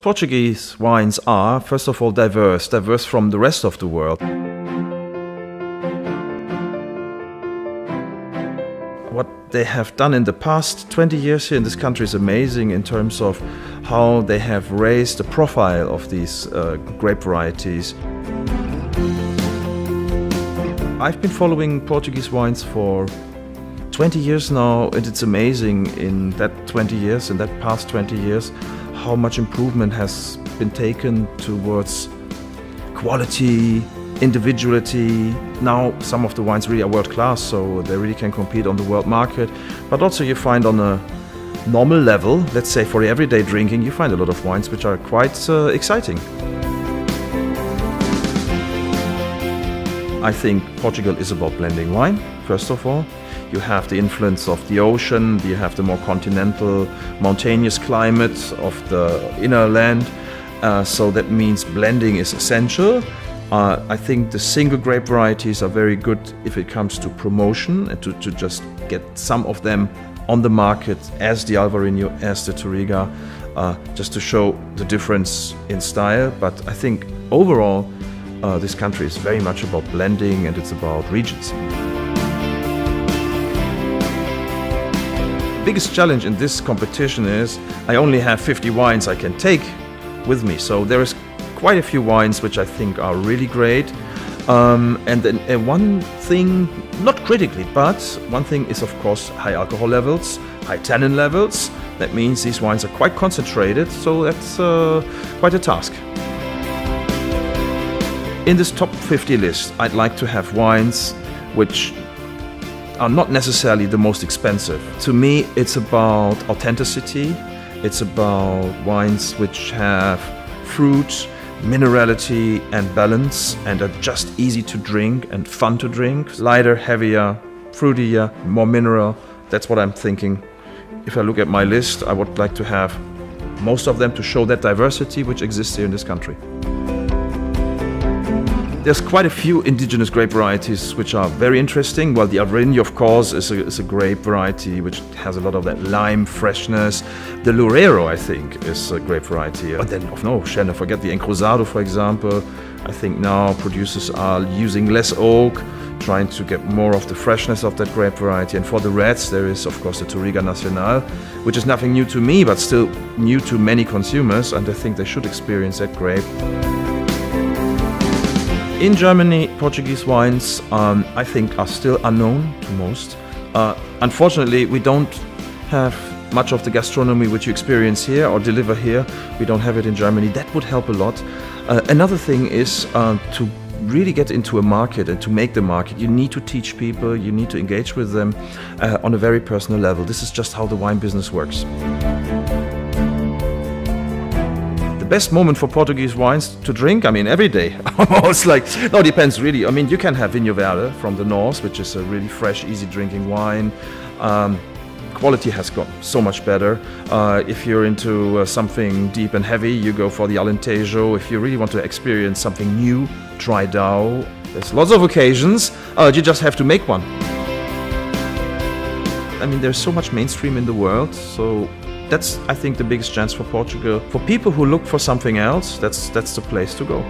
Portuguese wines are, first of all, diverse from the rest of the world. What they have done in the past 20 years here in this country is amazing in terms of how they have raised the profile of these grape varieties. I've been following Portuguese wines for 20 years now, and it's amazing in that past 20 years, how much improvement has been taken towards quality, individuality. Now some of the wines really are world class, so they really can compete on the world market. But also you find on a normal level, let's say for everyday drinking, you find a lot of wines which are quite exciting. I think Portugal is about blending wine, first of all. You have the influence of the ocean, you have the more continental, mountainous climate of the inner land. So that means blending is essential. I think the single grape varieties are very good if it comes to promotion and to just get some of them on the market as the Alvarinho, as the Touriga, just to show the difference in style. But I think overall this country is very much about blending, and it's about regions. The biggest challenge in this competition is I only have 50 wines I can take with me. So there is quite a few wines which I think are really great. And then one thing, not critically, but one thing is of course high alcohol levels, high tannin levels. That means these wines are quite concentrated, so that's quite a task. In this top 50 list, I'd like to have wines which are not necessarily the most expensive. To me, it's about authenticity. It's about wines which have fruit, minerality and balance, and are just easy to drink and fun to drink. Lighter, heavier, fruitier, more mineral. That's what I'm thinking. If I look at my list, I would like to have most of them to show that diversity which exists here in this country. There's quite a few indigenous grape varieties which are very interesting. Well, the Alvarinho, of course, is a grape variety which has a lot of that lime freshness. The Loureiro, I think, is a grape variety. But then, shall not forget the Encruzado, for example. I think now producers are using less oak, trying to get more of the freshness of that grape variety. And for the reds, there is, of course, the Touriga Nacional, which is nothing new to me, but still new to many consumers, and I think they should experience that grape. In Germany, Portuguese wines, I think, are still unknown to most. Unfortunately, we don't have much of the gastronomy which you experience here or deliver here. We don't have it in Germany. That would help a lot. Another thing is to really get into a market and to make the market, you need to teach people, you need to engage with them on a very personal level. This is just how the wine business works. Best moment for Portuguese wines to drink? I mean, every day. Almost like, no, depends really. I mean, you can have Vinho Verde from the north, which is a really fresh, easy drinking wine. Quality has gotten so much better. If you're into something deep and heavy, you go for the Alentejo. If you really want to experience something new, try Dao. There's lots of occasions. You just have to make one. I mean, there's so much mainstream in the world, so that's, I think, the biggest chance for Portugal. For people who look for something else, that's the place to go.